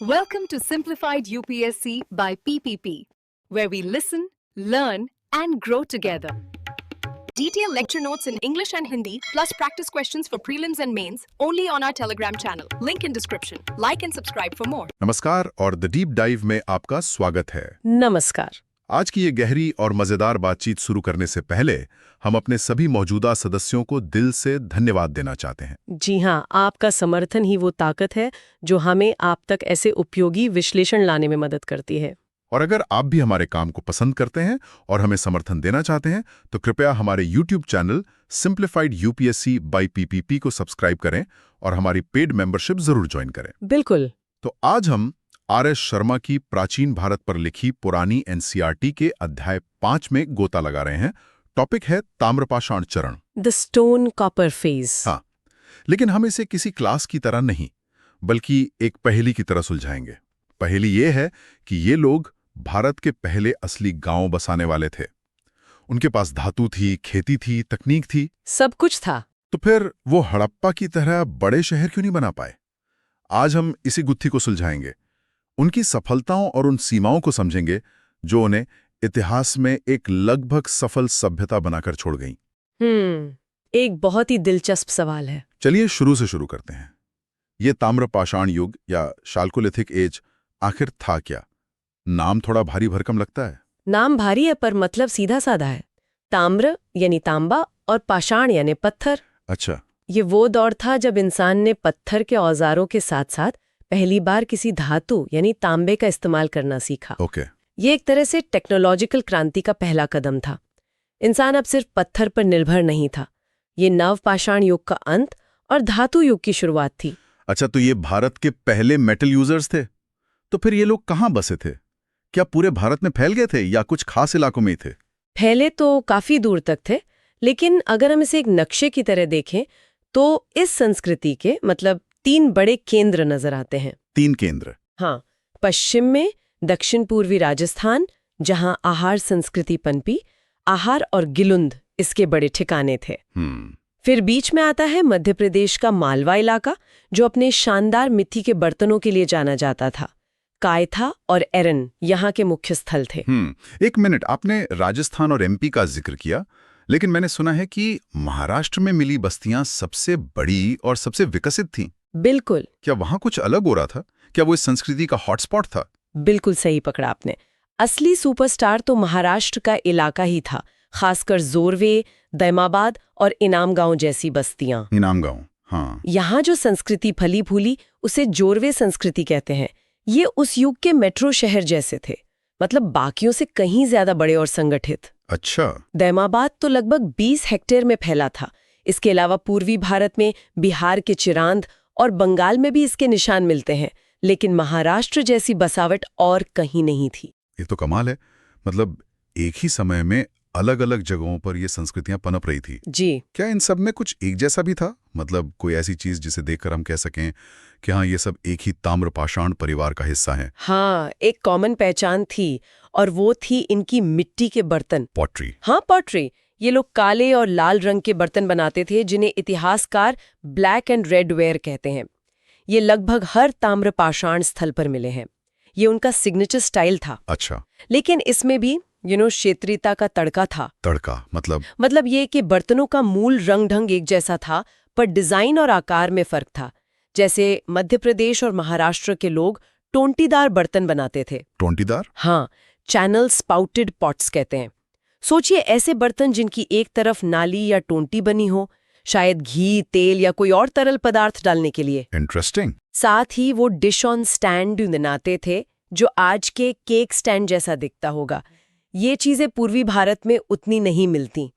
Welcome to Simplified UPSC by PPP, where we listen, learn, and grow together. Detailed lecture notes in English and Hindi, plus practice questions for prelims and mains, only on our Telegram channel. Link in description. Like and subscribe for more. नमस्कार और the deep dive में आपका स्वागत है। नमस्कार। आज की ये गहरी और मजेदार बातचीत शुरू करने से पहले हम अपने सभी मौजूदा सदस्यों को दिल से धन्यवाद देना चाहते हैं। जी हाँ, आपका समर्थन ही वो ताकत है जो हमें आप तक ऐसे उपयोगी विश्लेषण लाने में मदद करती है। और अगर आप भी हमारे काम को पसंद करते हैं और हमें समर्थन देना चाहते हैं तो कृपया हमारे YouTube channel simplified UPSC by PPP को सब्सक्राइब करें और हमारी पेड मेंबरशिप जरूर ज्वाइन करें। बिल्कुल। तो आज हम आर.एस. शर्मा की प्राचीन भारत पर लिखी पुरानी एनसीईआरटी के अध्याय 5 में गोता लगा रहे हैं। टॉपिक है ताम्रपाषाण चरण, द स्टोन कॉपर फेज। हाँ, लेकिन हम इसे किसी क्लास की तरह नहीं बल्कि एक पहेली की तरह सुलझाएंगे। पहेली ये है कि ये लोग भारत के पहले असली गांव बसाने वाले थे। उनके पास धातु थी, खेती थी, तकनीक थी, सब कुछ था। तो फिर वो हड़प्पा की तरह बड़े शहर क्यों नहीं बना पाए? आज हम इसी गुत्थी को सुलझाएंगे, उनकी सफलताओं और उन सीमाओं को समझेंगे जो उन्हें इतिहास में एक लगभग सफल सभ्यता बनाकर छोड़ गईं। एक बहुत ही दिलचस्प सवाल है। चलिए शुरू से शुरू करते हैं। ये ताम्रपाषाण युग या शाल्कोलिथिक एज आखिर था क्या? नाम थोड़ा भारी भरकम लगता है। नाम भारी है पर मतलब सीधा साधा है। ताम्र यानी तांबा और पाषाण यानी पत्थर। अच्छा, ये वो दौर था जब इंसान ने पत्थर के औजारों के साथ साथ पहली बार किसी धातु यानी तांबे का इस्तेमाल करना सीखा। ओके। ये एक तरह से टेक्नोलॉजिकल क्रांति का पहला कदम था। इंसान अब सिर्फ पत्थर पर निर्भर नहीं था। ये नवपाषाण युग का अंत और धातु युग की शुरुआत थी। अच्छा, तो ये भारत के पहले मेटल यूजर्स थे। तो फिर ये लोग कहाँ बसे थे? क्या पूरे भारत में फैल गए थे या कुछ खास इलाकों में ही थे? फैले तो काफी दूर तक थे, लेकिन अगर हम इसे एक नक्शे की तरह देखें तो इस संस्कृति के मतलब 3 बड़े केंद्र नजर आते हैं। 3 केंद्र? हाँ, पश्चिम में दक्षिण पूर्वी राजस्थान, जहां आहार संस्कृति पनपी, आहार और गिलुंद इसके बड़े ठिकाने थे। फिर बीच में आता है मध्य प्रदेश का मालवा इलाका, जो अपने शानदार मिट्टी के बर्तनों के लिए जाना जाता था। कायथा और एरन यहाँ के मुख्य स्थल थे। एक मिनट, आपने राजस्थान और एमपी का जिक्र किया, लेकिन मैंने सुना है कि महाराष्ट्र में मिली बस्तियां सबसे बड़ी और सबसे विकसित थीं। बिल्कुल। क्या वहां कुछ अलग हो रहा था? क्या वो इस संस्कृति का हॉटस्पॉट था? बिल्कुल सही पकड़ा आपने। असली सुपरस्टार तो महाराष्ट्र का इलाका ही था, खासकर जोरवे, दैमाबाद और इनाम गांव जैसी बस्तियां। इनाम गांव, हाँ। यहाँ जो संस्कृति फली फूली उसे जोरवे संस्कृति कहते हैं। ये उस युग के मेट्रो शहर जैसे थे, मतलब बाकियों से कहीं ज्यादा बड़े और संगठित। अच्छा। दैमाबाद तो लगभग 20 हेक्टेयर में फैला था। इसके अलावा पूर्वी भारत में बिहार के चिरांद और बंगाल में भी इसके निशान मिलते हैं, लेकिन महाराष्ट्र जैसी बसावट और कहीं नहीं थी। ये तो कमाल है। मतलब एक ही समय में अलग अलग जगहों पर ये संस्कृतियां पनप रही थी। जी। क्या इन सब में कुछ एक जैसा भी था? मतलब कोई ऐसी चीज जिसे देखकर हम कह सकें कि हाँ, ये सब एक ही ताम्रपाषाण परिवार का हिस्सा है? हाँ, एक कॉमन पहचान थी और वो थी इनकी मिट्टी के बर्तन। पॉटरी। हाँ, पॉटरी। ये लोग काले और लाल रंग के बर्तन बनाते थे, जिन्हें इतिहासकार ब्लैक एंड रेड वेयर कहते हैं। ये लगभग हर ताम्रपाषाण स्थल पर मिले हैं। ये उनका सिग्नेचर स्टाइल था। अच्छा। लेकिन इसमें भी क्षेत्रीयता का तड़का था। तड़का मतलब ये कि बर्तनों का मूल रंग ढंग एक जैसा था, पर डिजाइन और आकार में फर्क था। जैसे मध्य प्रदेश और महाराष्ट्र के लोग टोंटीदार बर्तन बनाते थे। टोंटीदार? हाँ, चैनल स्पाउटेड पॉट्स कहते हैं। सोचिए ऐसे बर्तन जिनकी एक तरफ नाली या टोंटी बनी हो, शायद घी, तेल या कोई और तरल पदार्थ डालने के लिए। इंटरेस्टिंग। साथ ही वो डिश ऑन स्टैंड बनाते थे, जो आज के केक स्टैंड जैसा दिखता होगा। ये चीजें पूर्वी भारत में उतनी नहीं मिलती।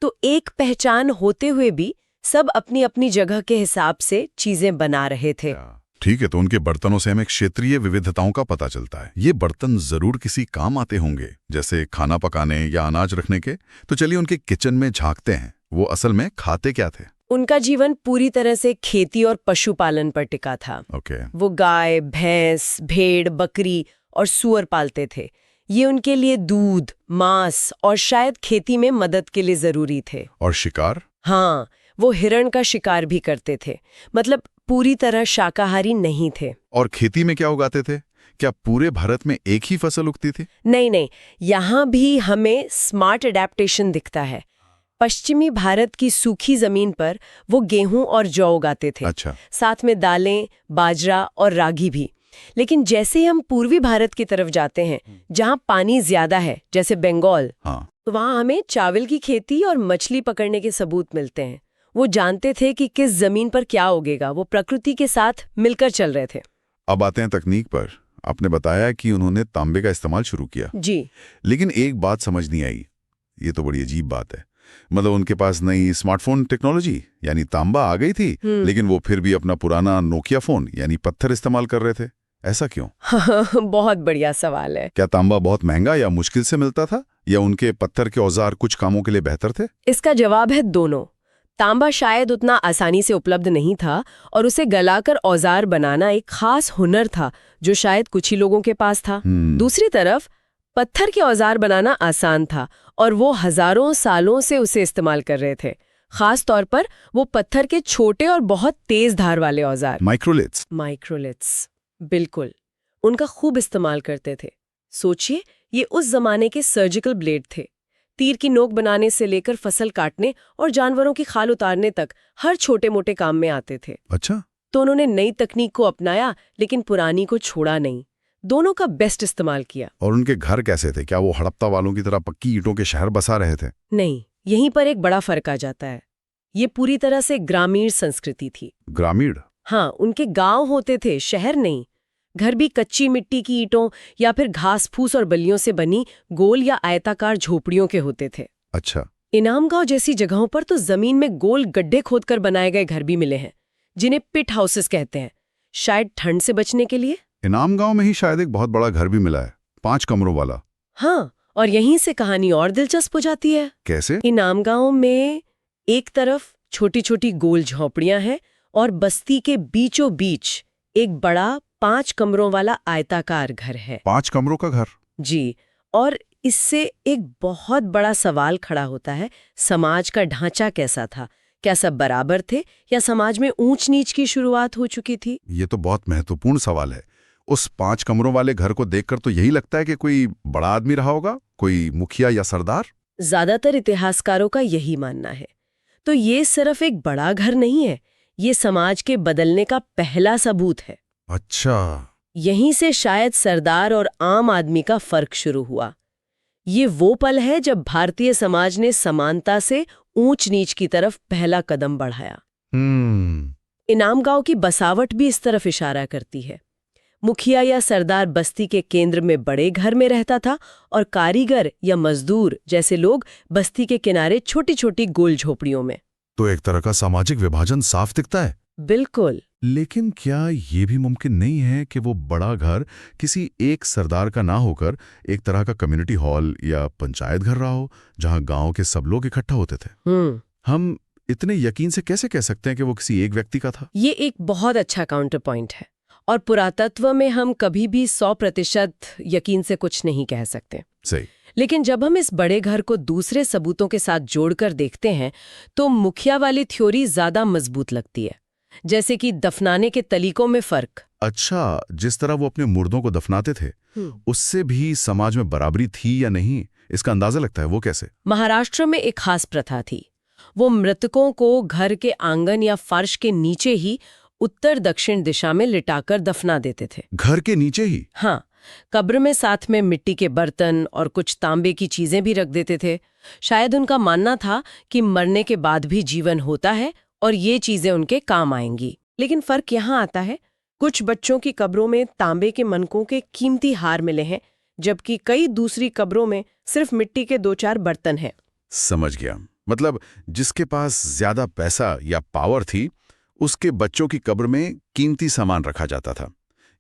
तो एक पहचान होते हुए भी सब अपनी अपनी जगह के हिसाब से चीजें बना रहे थे। ठीक है, तो उनके बर्तनों से हमें क्षेत्रीय विविधताओं का पता चलता है। ये बर्तन जरूर किसी काम आते होंगे, जैसे खाना पकाने या अनाज रखने के। तो चलिए उनके किचन में झांकते हैं। वो असल में खाते क्या थे? उनका जीवन पूरी तरह से खेती और पशुपालन पर टिका था। ओके। वो गाय, भैंस, भेड़, बकरी और सूअर पालते थे। ये उनके लिए दूध, मांस और शायद खेती में मदद के लिए जरूरी थे। और शिकार? हाँ, वो हिरण का शिकार भी करते थे, मतलब पूरी तरह शाकाहारी नहीं थे। और खेती में क्या उगाते थे? क्या पूरे भारत में एक ही फसल उगती थी? नहीं, यहाँ भी हमें स्मार्ट एडेप्टेशन दिखता है। पश्चिमी भारत की सूखी जमीन पर वो गेहूं और जौ उगाते थे। अच्छा। साथ में दालें, बाजरा और रागी भी। लेकिन जैसे ही हम पूर्वी भारत की तरफ जाते हैं, जहाँ पानी ज्यादा है, जैसे बंगाल, हाँ। तो वहाँ हमें चावल की खेती और मछली पकड़ने के सबूत मिलते हैं। वो जानते थे कि किस जमीन पर क्या उगेगा, वो प्रकृति के साथ मिलकर चल रहे थे। अब आते हैं तकनीक पर। आपने बताया कि उन्होंने तांबे का इस्तेमाल शुरू किया। जी। लेकिन एक बात समझ नहीं आई, ये तो बड़ी अजीब बात है। मतलब उनके पास नई स्मार्टफोन टेक्नोलॉजी यानी तांबा आ गई थी, लेकिन वो फिर भी अपना पुराना नोकिया फोन यानी पत्थर इस्तेमाल कर रहे थे। ऐसा क्यों? बहुत बढ़िया सवाल है। क्या तांबा बहुत महंगा या मुश्किल से मिलता था, या उनके पत्थर के औजार कुछ कामों के लिए बेहतर थे? इसका जवाब है दोनों। तांबा शायद उतना आसानी से उपलब्ध नहीं था, और उसे गलाकर औजार बनाना एक खास हुनर था जो शायद कुछ ही लोगों के पास था। दूसरी तरफ पत्थर के औजार बनाना आसान था, और वो हजारों सालों से उसे इस्तेमाल कर रहे थे। खास तौर पर वो पत्थर के छोटे और बहुत तेज धार वाले औजार, माइक्रोलिथ्स, बिल्कुल, उनका खूब इस्तेमाल करते थे। सोचिए, ये उस जमाने के सर्जिकल ब्लेड थे। तीर की नोक बनाने से लेकर फसल काटने और जानवरों की खाल उतारने तक हर छोटे मोटे काम में आते थे। अच्छा। तो उन्होंने नई तकनीक को अपनाया, लेकिन पुरानी को छोड़ा नहीं। दोनों का बेस्ट इस्तेमाल किया। और उनके घर कैसे थे? क्या वो हड़प्पा वालों की तरह पक्की ईंटों के शहर बसा रहे थे? नहीं, यहीं पर एक बड़ा फर्क आ जाता है। ये पूरी तरह से ग्रामीण संस्कृति थी। ग्रामीण? हाँ, उनके गांव होते थे, शहर नहीं। घर भी कच्ची मिट्टी की ईंटों या फिर घास फूस और बल्लियों से बनी गोल या आयताकार झोपड़ियों के होते थे। अच्छा। इनाम गांव जैसी जगहों पर तो जमीन में गोल गड्ढे खोदकर बनाए गए घर भी मिले हैं, जिन्हें पिट हाउसेस कहते हैं, शायद ठंड से बचने के लिए। इनाम गांव में ही शायद एक बहुत बड़ा घर भी मिला है, 5 कमरों वाला। हाँ, और यहीं से कहानी और दिलचस्प हो जाती है। कैसे? इनाम गांव में एक तरफ छोटी छोटी गोल झोपड़ियां हैं, और बस्ती के बीचों बीच एक बड़ा 5 कमरों वाला आयताकार घर है। 5 कमरों का घर? जी। और इससे एक बहुत बड़ा सवाल खड़ा होता है, समाज का ढांचा कैसा था? क्या सब बराबर थे, या समाज में ऊंच नीच की शुरुआत हो चुकी थी? ये तो बहुत महत्वपूर्ण सवाल है। उस 5 कमरों वाले घर को देखकर तो यही लगता है कि कोई बड़ा आदमी रहा होगा, कोई मुखिया या सरदार। ज्यादातर इतिहासकारों का यही मानना है। तो ये सिर्फ एक बड़ा घर नहीं है, ये समाज के बदलने का पहला सबूत है। अच्छा। यहीं से शायद सरदार और आम आदमी का फर्क शुरू हुआ। ये वो पल है जब भारतीय समाज ने समानता से ऊंच नीच की तरफ पहला कदम बढ़ाया। इनाम गांव की बसावट भी इस तरफ इशारा करती है। मुखिया या सरदार बस्ती के केंद्र में बड़े घर में रहता था, और कारीगर या मजदूर जैसे लोग बस्ती के किनारे छोटी छोटी गोल झोपड़ियों में। तो एक तरह का सामाजिक विभाजन साफ दिखता है। बिल्कुल। लेकिन क्या ये भी मुमकिन नहीं है कि वो बड़ा घर किसी एक सरदार का ना होकर एक तरह का कम्युनिटी हॉल या पंचायत घर रहा हो, जहां गांव के सब लोग इकट्ठा होते थे? हम इतने यकीन से कैसे कह सकते हैं कि वो किसी एक व्यक्ति का था? ये एक बहुत अच्छा काउंटर पॉइंट है, और पुरातत्व में हम कभी भी 100% यकीन से कुछ नहीं कह सकते। सही। लेकिन जब हम इस बड़े घर को दूसरे सबूतों के साथ जोड़कर देखते हैं, तो मुखिया वाली थ्योरी ज्यादा मजबूत लगती है। जैसे कि दफनाने के तरीकों में फर्क। अच्छा, जिस तरह वो अपने मुर्दों को दफनाते थे, उससे भी समाज में बराबरी थी या नहीं, इसका अंदाजा लगता है। वो कैसे? महाराष्ट्र में एक खास प्रथा थी। वो मृतकों को घर के आंगन या फर्श के नीचे ही उत्तर दक्षिण दिशा में लिटाकर दफना देते थे। घर के नीचे ही? हाँ, कब्र में साथ में मिट्टी के बर्तन और कुछ तांबे की चीजें भी रख देते थे। शायद उनका मानना था कि मरने के बाद भी जीवन होता है और ये चीजें उनके काम आएंगी। लेकिन फर्क यहाँ आता है, कुछ बच्चों की कब्रों में तांबे के मनकों के कीमती हार मिले हैं, जबकि कई दूसरी कब्रों में सिर्फ मिट्टी के 2-4 बर्तन हैं। समझ गया। मतलब जिसके पास ज्यादा पैसा या पावर थी, उसके बच्चों की कब्र में कीमती सामान रखा जाता था।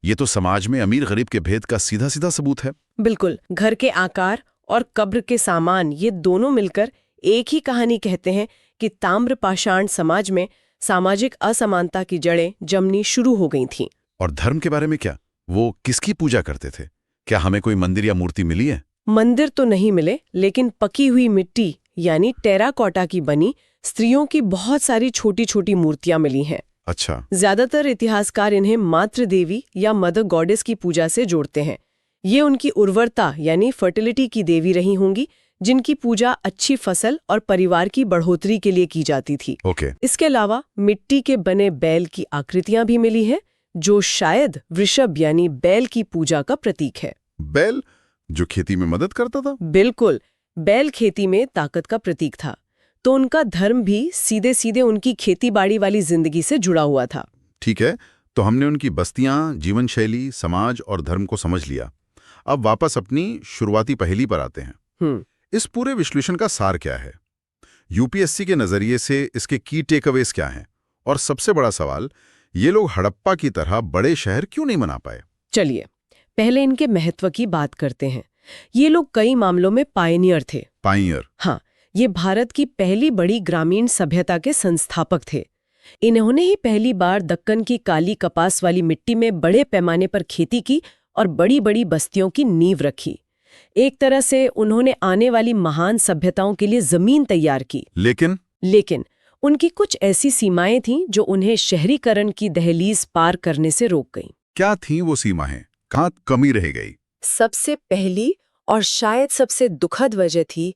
ये तो समाज में अमीर गरीब के भेद का सीधा सीधा सबूत है। बिल्कुल। घर के आकार और कब्र के सामान, ये दोनों मिलकर एक ही कहानी कहते हैं कि ताम्र पाषाण समाज में सामाजिक असमानता की जड़ें जमनी शुरू हो गई थीं। और धर्म के बारे में क्या? वो किसकी पूजा करते थे? क्या हमें कोई मंदिर या मूर्ति मिली है? मंदिर तो नहीं मिले, लेकिन पकी हुई मिट्टी यानी टेराकोटा की बनी स्त्रियों की बहुत सारी छोटी छोटी मूर्तियां मिली हैं। अच्छा, ज्यादातर इतिहासकार इन्हें मातृ देवी या मदर गॉडेस की पूजा से जोड़ते हैं। ये उनकी उर्वरता यानी फर्टिलिटी की देवी रही होंगी, जिनकी पूजा अच्छी फसल और परिवार की बढ़ोतरी के लिए की जाती थी। ओके। इसके अलावा मिट्टी के बने बैल की आकृतियां भी मिली हैं, जो शायद वृषभ यानी बैल की पूजा का प्रतीक है। बैल जो खेती में मदद करता था? बिल्कुल, बैल खेती में ताकत का प्रतीक था, तो उनका धर्म भी सीधे सीधे उनकी खेती-बाड़ी वाली जिंदगी से जुड़ा हुआ था। ठीक है, तो हमने उनकी बस्तियां, जीवन शैली, समाज और धर्म को समझ लिया। अब वापस अपनी शुरुआती पहेली पर आते हैं। इस पूरे विश्लेषण का सार क्या है? यूपीएससी के नजरिए से इसके की टेकअवेज क्या हैं? और सबसे बड़ा सवाल, ये लोग हड़प्पा की तरह बड़े शहर क्यों नहीं बना पाए? चलिए, पहले इनके महत्व की बात करते हैं। ये लोग कई मामलों में पायनियर थे। पायनियर? हाँ, ये भारत की पहली बड़ी ग्रामीण सभ्यता के संस्थापक थे। इन्होंने ही पहली बार दक्कन की काली कपास वाली मिट्टी में बड़े पैमाने पर खेती की और बड़ी बड़ी बस्तियों की नींव रखी। एक तरह से उन्होंने आने वाली महान सभ्यताओं के लिए जमीन तैयार की। लेकिन उनकी कुछ ऐसी सीमाएं थीं जो उन्हें शहरीकरण की दहलीज पार करने से रोक गईं। क्या थीं वो सीमाएं? कहाँ कमी रह गई? सबसे पहली और शायद सबसे दुखद वजह थी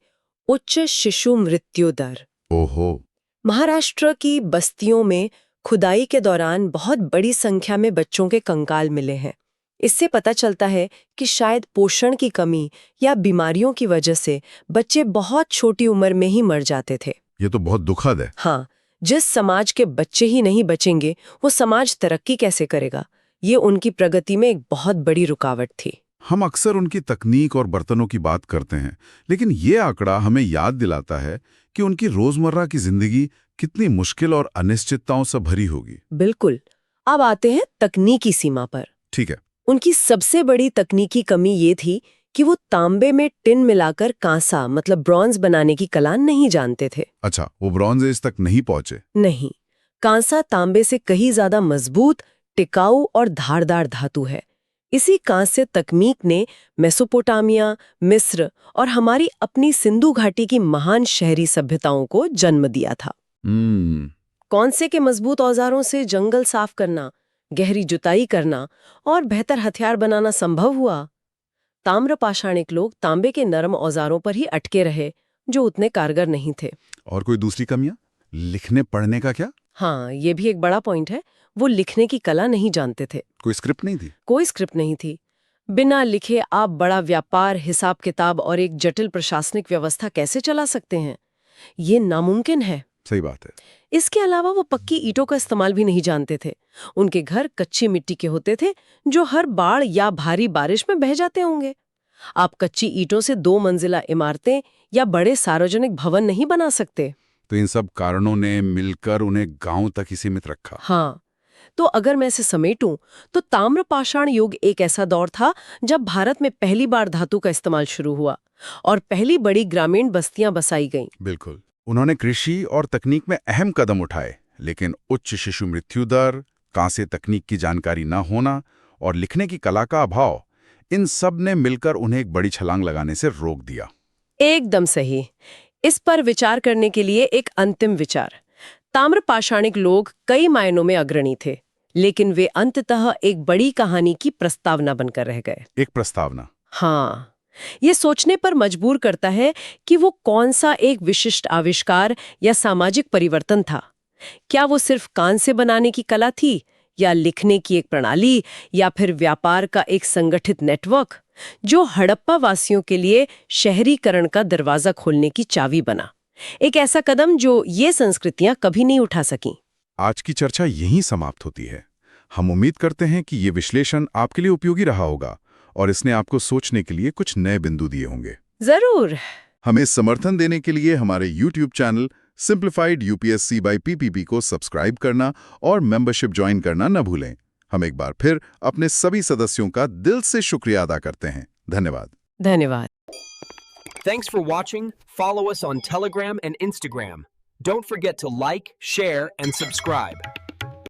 उच्च शिशु मृत्यु दर। ओहो। महाराष्ट्र की बस्तियों में खुदाई के दौरान बहुत बड़ी संख्या में बच्चों के कंकाल मिले हैं। इससे पता चलता है कि शायद पोषण की कमी या बीमारियों की वजह से बच्चे बहुत छोटी उम्र में ही मर जाते थे। ये तो बहुत दुखद है। हाँ, जिस समाज के बच्चे ही नहीं बचेंगे, वो समाज तरक्की कैसे करेगा? ये उनकी प्रगति में एक बहुत बड़ी रुकावट थी। हम अक्सर उनकी तकनीक और बर्तनों की बात करते हैं, लेकिन ये आंकड़ा हमें याद दिलाता है कि उनकी रोजमर्रा की जिंदगी कितनी मुश्किल और अनिश्चितताओं से भरी होगी। बिल्कुल। अब आते हैं तकनीकी सीमा पर। ठीक है। उनकी सबसे बड़ी तकनीकी कमी ये थी कि वो तांबे में टिन मिलाकर कांसा मतलब ब्रॉन्ज बनाने की कला नहीं जानते थे। अच्छा, वो ब्रॉन्ज एज तक नहीं पहुंचे? नहीं, कांसा तांबे से कहीं ज्यादा मजबूत, टिकाऊ और धारदार धातु है। इसी कांस्य तकनीक ने मेसोपोटामिया, मिस्र और हमारी अपनी सिंधु घाटी की महान शहरी सभ्यताओं को जन्म दिया था। कांसे के मजबूत औजारों से जंगल साफ करना, गहरी जुताई करना और बेहतर हथियार बनाना संभव हुआ। ताम्र पाषाणिक लोग तांबे के नरम औजारों पर ही अटके रहे, जो उतने कारगर नहीं थे। और कोई दूसरी कमियां? लिखने पढ़ने का क्या? हाँ, ये भी एक बड़ा पॉइंट है। वो लिखने की कला नहीं जानते थे। कोई स्क्रिप्ट नहीं थी? कोई स्क्रिप्ट नहीं थी। बिना लिखे आप बड़ा व्यापार, हिसाब किताब और एक जटिल प्रशासनिक व्यवस्था कैसे चला सकते हैं? ये नामुमकिन है। सही बात है। इसके अलावा वो पक्की ईंटों का इस्तेमाल भी नहीं जानते थे। उनके घर कच्ची मिट्टी के होते थे, जो हर बाढ़ या भारी बारिश में बह जाते होंगे। आप कच्ची ईंटों से 2 मंजिला इमारतें या बड़े सार्वजनिक भवन नहीं बना सकते। तो इन सब कारणों ने मिलकर उन्हें गांव तक ही सीमित रखा। हाँ, तो अगर मैं इसे समेटूं, तो ताम्र पाषाण युग एक ऐसा दौर था जब भारत में पहली बार धातु का इस्तेमाल शुरू हुआ और पहली बड़ी ग्रामीण बस्तियां बसाई गईं। बिल्कुल। उन्होंने कृषि और तकनीक में अहम कदम उठाए, लेकिन उच्च शिशु मृत्यु दर, कांसे तकनीक की जानकारी न होना और लिखने की कला का अभाव, इन सब ने मिलकर उन्हें एक बड़ी छलांग लगाने से रोक दिया। एकदम सही। इस पर विचार करने के लिए एक अंतिम विचार। ताम्र पाषाणिक लोग कई मायनों में अग्रणी थे, लेकिन वे अंततः एक बड़ी कहानी की प्रस्तावना बनकर रह गए। एक प्रस्तावना? हाँ, ये सोचने पर मजबूर करता है कि वो कौन सा एक विशिष्ट आविष्कार या सामाजिक परिवर्तन था। क्या वो सिर्फ कान से बनाने की कला थी, या लिखने की एक प्रणाली, या फिर व्यापार का एक संगठित नेटवर्क, जो हड़प्पा वासियों के लिए शहरीकरण का दरवाजा खोलने की चाबी बना? एक ऐसा कदम जो ये संस्कृतियां कभी नहीं उठा सकीं। आज की चर्चा यहीं समाप्त होती है। हम उम्मीद करते हैं कि ये विश्लेषण आपके लिए उपयोगी रहा होगा और इसने आपको सोचने के लिए कुछ नए बिंदु दिए होंगे। जरूर। हमें समर्थन देने के लिए हमारे YouTube channel simplified UPSC by PPP को सब्सक्राइब करना और मेंबरशिप ज्वाइन करना न भूलें। हम एक बार फिर अपने सभी सदस्यों का दिल से शुक्रिया अदा करते हैं। धन्यवाद। धन्यवाद। Thanks for watching. Follow us on Telegram and Instagram. Don't forget to like, share, and subscribe.